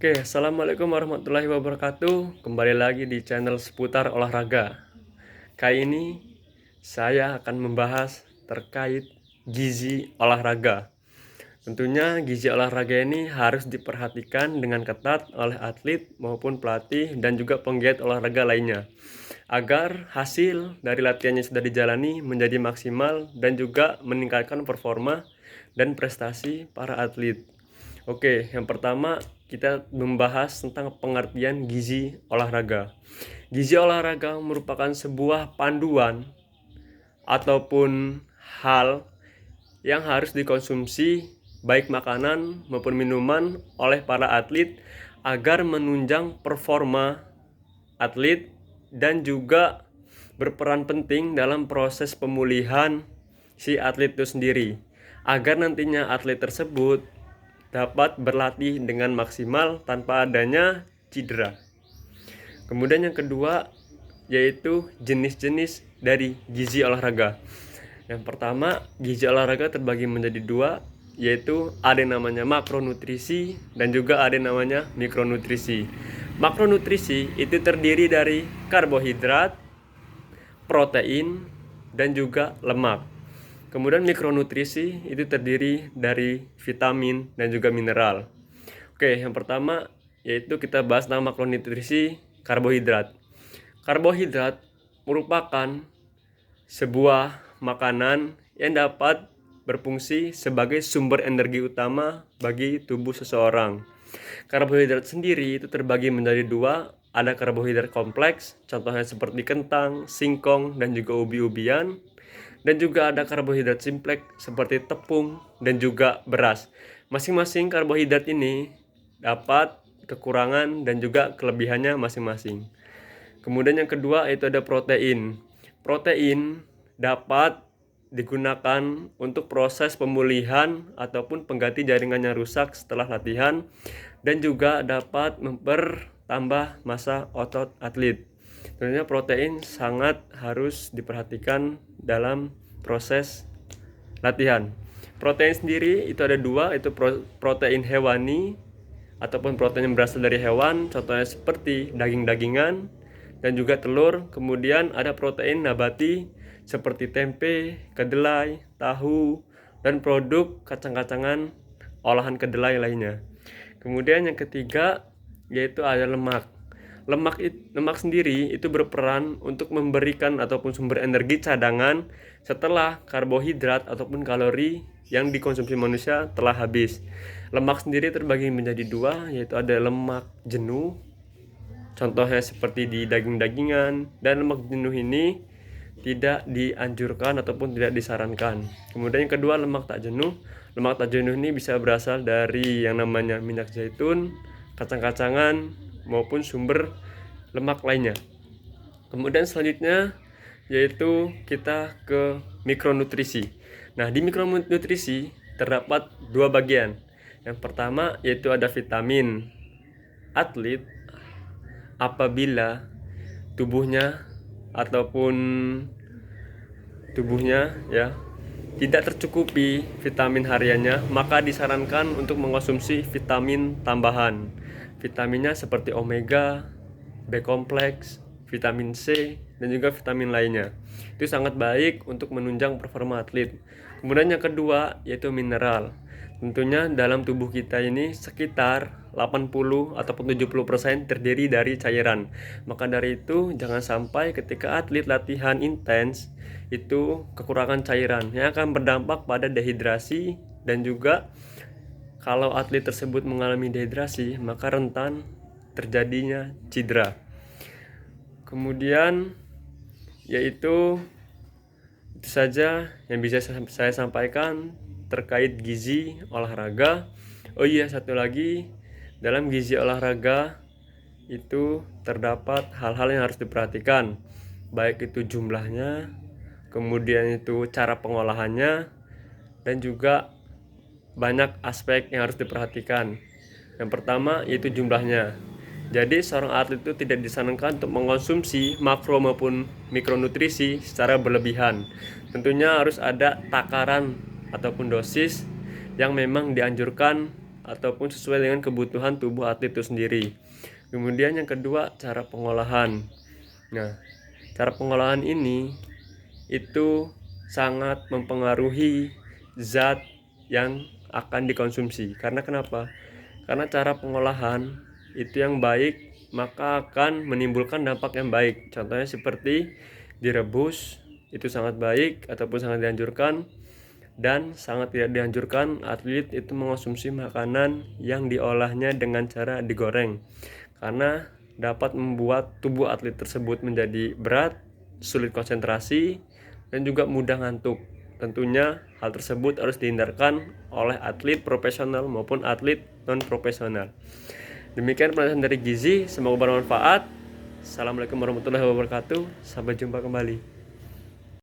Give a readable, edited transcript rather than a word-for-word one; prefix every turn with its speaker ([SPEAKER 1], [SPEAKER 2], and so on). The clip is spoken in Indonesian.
[SPEAKER 1] Oke, assalamualaikum warahmatullahi wabarakatuh. Kembali lagi di channel seputar olahraga. Kali ini saya akan membahas terkait gizi olahraga. Tentunya gizi olahraga ini harus diperhatikan dengan ketat oleh atlet maupun pelatih dan juga penggiat olahraga lainnya, agar hasil dari latihan yang sudah dijalani menjadi maksimal dan juga meningkatkan performa dan prestasi para atlet. Oke, yang pertama kita membahas tentang pengertian gizi olahraga. Gizi olahraga merupakan sebuah panduan ataupun hal yang harus dikonsumsi baik makanan maupun minuman oleh para atlet agar menunjang performa atlet dan juga berperan penting dalam proses pemulihan si atlet itu sendiri, agar nantinya atlet tersebut dapat berlatih dengan maksimal tanpa adanya cedera. Kemudian yang kedua yaitu jenis-jenis dari gizi olahraga. Yang pertama, gizi olahraga terbagi menjadi dua, yaitu ada yang namanya makronutrisi dan juga ada yang namanya mikronutrisi. Makronutrisi itu terdiri dari karbohidrat, protein, dan juga lemak. Kemudian mikronutrisi itu terdiri dari vitamin dan juga mineral. Oke, yang pertama yaitu kita bahas tentang makronutrisi karbohidrat. Karbohidrat merupakan sebuah makanan yang dapat berfungsi sebagai sumber energi utama bagi tubuh seseorang. Karbohidrat sendiri itu terbagi menjadi dua, ada karbohidrat kompleks, contohnya seperti kentang, singkong, dan juga ubi-ubian. Dan juga ada karbohidrat simpleks seperti tepung dan juga beras. Masing-masing karbohidrat ini dapat kekurangan dan juga kelebihannya masing-masing. Kemudian yang kedua itu ada protein. Protein dapat digunakan untuk proses pemulihan ataupun pengganti jaringan yang rusak setelah latihan dan juga dapat mempertambah massa otot atlet. Tentunya protein sangat harus diperhatikan dalam proses latihan. Protein sendiri itu ada dua, itu protein hewani ataupun protein yang berasal dari hewan, contohnya seperti daging-dagingan dan juga telur. Kemudian ada protein nabati seperti tempe, kedelai, tahu, dan produk kacang-kacangan olahan kedelai lainnya. Kemudian yang ketiga yaitu ada lemak. Lemak sendiri itu berperan untuk memberikan ataupun sumber energi cadangan setelah karbohidrat ataupun kalori yang dikonsumsi manusia telah habis. Lemak sendiri terbagi menjadi dua, yaitu ada lemak jenuh, contohnya seperti di daging-dagingan, dan lemak jenuh ini tidak dianjurkan ataupun tidak disarankan. Kemudian yang kedua lemak tak jenuh. Lemak tak jenuh ini bisa berasal dari yang namanya minyak zaitun, kacang-kacangan, maupun sumber lemak lainnya. Kemudian selanjutnya yaitu kita ke mikronutrisi. Nah, di mikronutrisi terdapat dua bagian. Yang pertama yaitu ada vitamin. Atlet apabila tubuhnya ya tidak tercukupi vitamin hariannya, maka disarankan untuk mengkonsumsi vitamin tambahan. Vitaminnya seperti omega, B kompleks, vitamin C, dan juga vitamin lainnya. Itu sangat baik untuk menunjang performa atlet. Kemudian yang kedua yaitu mineral. Tentunya dalam tubuh kita ini sekitar 80 ataupun 70% terdiri dari cairan. Maka dari itu jangan sampai ketika atlet latihan intens itu kekurangan cairan yang akan berdampak pada dehidrasi, dan juga kalau atlet tersebut mengalami dehidrasi maka rentan terjadinya cedera. Kemudian yaitu itu saja yang bisa saya sampaikan terkait gizi olahraga. Oh iya, satu lagi, dalam gizi olahraga itu terdapat hal-hal yang harus diperhatikan, baik itu jumlahnya, kemudian itu cara pengolahannya, dan juga banyak aspek yang harus diperhatikan. Yang pertama yaitu jumlahnya. Jadi seorang atlet itu tidak disarankan untuk mengkonsumsi makro maupun mikronutrisi secara berlebihan. Tentunya harus ada takaran ataupun dosis yang memang dianjurkan ataupun sesuai dengan kebutuhan tubuh atlet itu sendiri. Kemudian yang kedua, cara pengolahan. Nah, cara pengolahan ini itu sangat mempengaruhi zat yang akan dikonsumsi. Karena kenapa? Karena cara pengolahan itu yang baik maka akan menimbulkan dampak yang baik. Contohnya seperti direbus, itu sangat baik ataupun sangat dianjurkan, dan sangat tidak dianjurkan atlet itu mengonsumsi makanan yang diolahnya dengan cara digoreng, karena dapat membuat tubuh atlet tersebut menjadi berat, sulit konsentrasi, dan juga mudah ngantuk. Tentunya hal tersebut harus dihindarkan oleh atlet profesional maupun atlet non-profesional. Demikian penjelasan dari Gizi, semoga bermanfaat. Assalamualaikum warahmatullahi wabarakatuh. Sampai jumpa kembali.